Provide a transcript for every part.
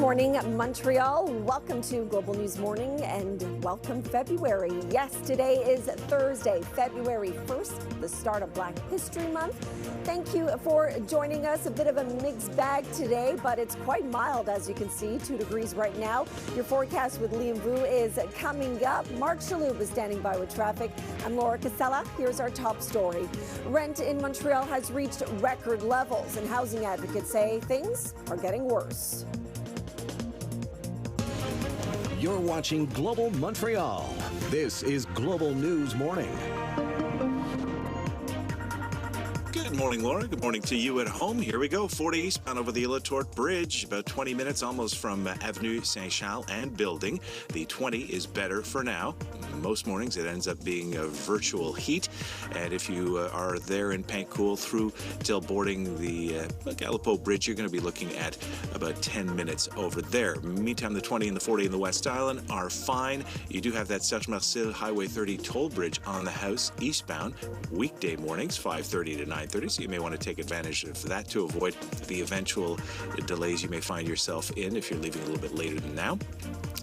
morning, Montreal. Welcome to Global News Morning and welcome February. Yes, today is Thursday, February 1st, the start of Black History Month. Thank you for joining us. A bit of a mixed bag today, but it's quite mild, as you can see, 2 degrees right now. Your forecast with Liam Vu is coming up. Mark Shaloub is standing by with traffic. I'm Laura Casella. Here's our top story. Rent in Montreal has reached record levels, and housing advocates say things are getting worse. You're watching Global Montreal. This is Global News Morning. Good morning, Laura. Good morning to you at home. Here we go. 40 eastbound over the Illitorp Bridge. About 20 minutes almost from Avenue Saint-Charles and Building. The 20 is better for now. Most mornings it ends up being a virtual heat. And if you are there in Paintcool through till boarding the Gallipo Bridge, you're going to be looking at about 10 minutes over there. Meantime, the 20 and the 40 in the West Island are fine. You do have that Serge-Marcel Highway 30 toll bridge on the house eastbound. Weekday mornings, 5:30 to 9:30. So you may want to take advantage of that to avoid the eventual delays you may find yourself in if you're leaving a little bit later than now.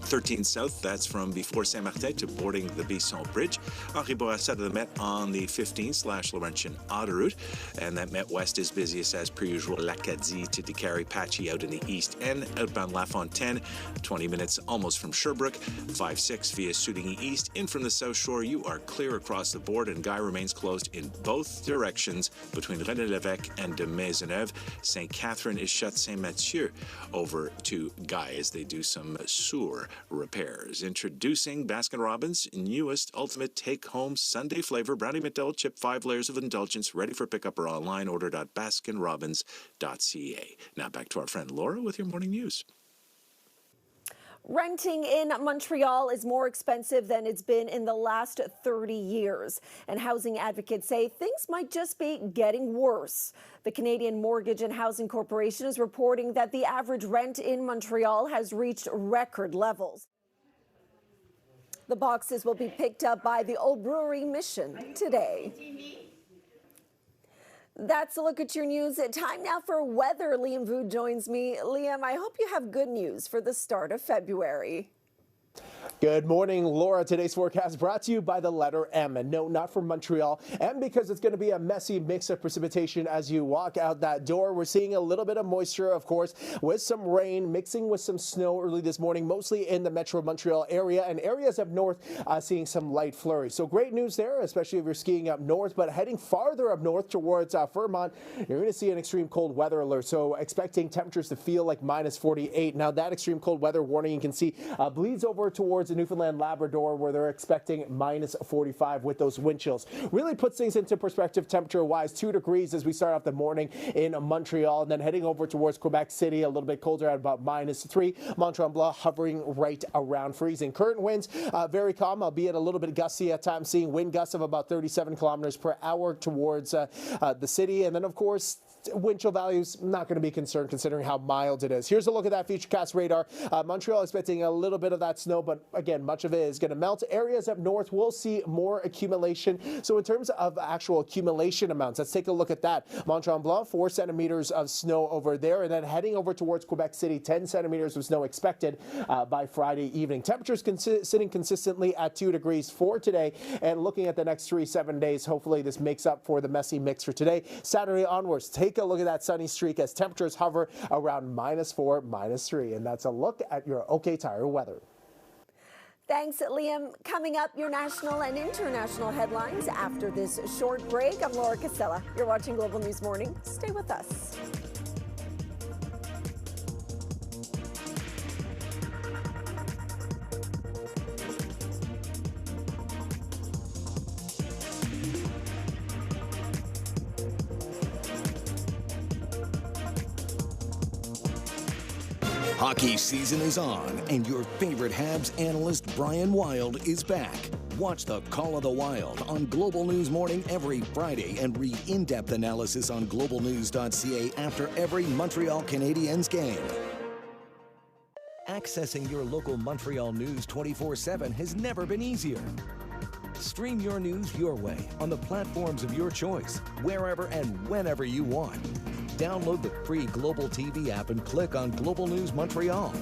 13 South, that's from before Saint-Martin to boarding the Bisson Bridge. Henri Bourassa to the Met on the 15/Laurentian Autoroute. And that Met West is busiest as per usual. L'Acadie to Décarie, patchy out in the east end. Outbound La Fontaine, 20 minutes almost from Sherbrooke. 5-6 via Soudigny East. In from the South Shore, you are clear across the board, and Guy remains closed in both directions between René-Lévesque and de Maisonneuve. St. Catherine is shut. Saint-Mathieu over to Guy as they do some sewer repairs. Introducing Baskin-Robbins' newest ultimate take-home Sunday flavor, Brownie McDowell chip, 5 layers of indulgence, ready for pickup or online. Order.baskinrobbins.ca. Now back to our friend Laura with your morning news. Renting in Montreal is more expensive than it's been in the last 30 years. And housing advocates say things might just be getting worse. The Canadian Mortgage and Housing Corporation is reporting that the average rent in Montreal has reached record levels. The boxes will be picked up by the Old Brewery Mission today. That's a look at your news. Time now for weather. Liam Vu joins me. Liam, I hope you have good news for the start of February. Good morning, Laura. Today's forecast brought to you by the letter M. And no, not from Montreal. And because it's going to be a messy mix of precipitation as you walk out that door. We're seeing a little bit of moisture, of course, with some rain mixing with some snow early this morning, mostly in the Metro Montreal area and areas up north seeing some light flurries. So great news there, especially if you're skiing up north. But heading farther up north towards Fremont, you're going to see an extreme cold weather alert. So expecting temperatures to feel like minus 48. Now that extreme cold weather warning you can see bleeds over towards the Newfoundland, Labrador, where they're expecting minus 45 with those wind chills. Really puts things into perspective temperature-wise. 2 degrees as we start off the morning in Montreal, and then heading over towards Quebec City, a little bit colder at about minus 3. Mont-Tremblant hovering right around freezing. Current winds very calm, albeit a little bit gusty at times, seeing wind gusts of about 37 kilometers per hour towards the city. And then, of course, wind chill values not going to be concerned considering how mild it is. Here's a look at that Futurecast radar. Montreal expecting a little bit of that snow, but again, much of it is going to melt. Areas up north will see more accumulation. So in terms of actual accumulation amounts, let's take a look at that. Mont-Tremblant, 4 centimeters of snow over there, and then heading over towards Quebec City, 10 centimeters of snow expected by Friday evening. Temperatures sitting consistently at 2 degrees for today, and looking at the next 7 days, hopefully this makes up for the messy mix for today. Saturday onwards, take a look at that sunny streak as temperatures hover around minus 4, minus 3. And that's a look at your OK Tire weather. Thanks, Liam. Coming up, your national and international headlines after this short break. I'm Laura Casella. You're watching Global News Morning. Stay with us. Hockey season is on, and your favorite Habs analyst Brian Wild is back. Watch the Call of the Wild on Global News Morning every Friday and read in-depth analysis on globalnews.ca after every Montreal Canadiens game. Accessing your local Montreal news 24/7 has never been easier. Stream your news your way on the platforms of your choice, wherever and whenever you want. Download the free Global TV app and click on Global News Montreal.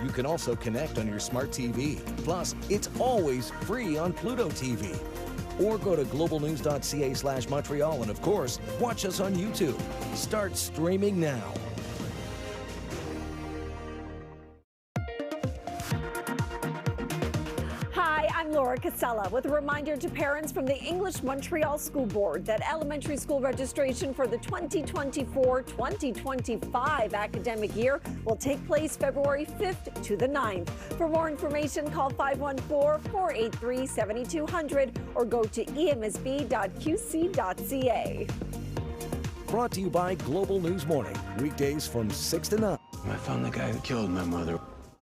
You can also connect on your smart TV. Plus, it's always free on Pluto TV. Or go to globalnews.ca/Montreal and, of course, watch us on YouTube. Start streaming now. Hi, I'm Laura Casella with a reminder to parents from the English Montreal School Board that elementary school registration for the 2024-2025 academic year will take place February 5th to the 9th. For more information, call 514-483-7200 or go to emsb.qc.ca. Brought to you by Global News Morning, weekdays from 6 to 9. I found the guy who killed my mother.